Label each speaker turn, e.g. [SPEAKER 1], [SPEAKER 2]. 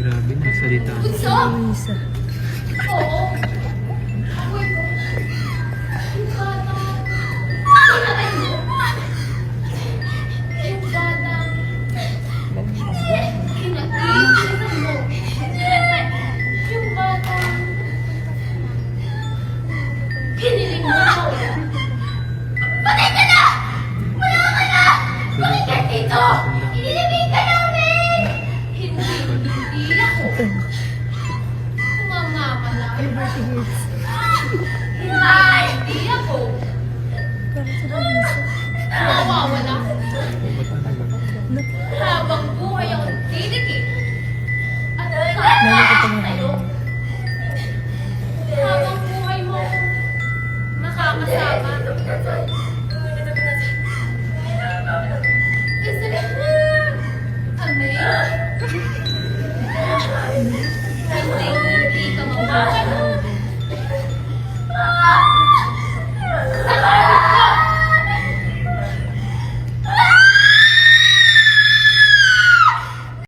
[SPEAKER 1] Grabe, nagsalita.
[SPEAKER 2] Bunso?
[SPEAKER 3] Isa.
[SPEAKER 2] Oo. Ako ito. Yung bata. Pinatay mo. Yung bata. Pinatay mo. Yung bata. Kiniling mo. Patay ka na! Wala ka na! Balik ka dito! Inilibig ka namin! Hindi ako. Tumama ka na.
[SPEAKER 3] Liberty Hills.
[SPEAKER 2] Ay, hindi ako.
[SPEAKER 3] Parang sa Vanessa.
[SPEAKER 2] Mawawala.
[SPEAKER 1] Ba't talaga?
[SPEAKER 2] Habang buhay ako tinikit. At
[SPEAKER 3] Nalito
[SPEAKER 2] tatak
[SPEAKER 3] pa nga.
[SPEAKER 2] sa'yo. Habang buhay mo akong makakasama. Kasi Amay. Hindi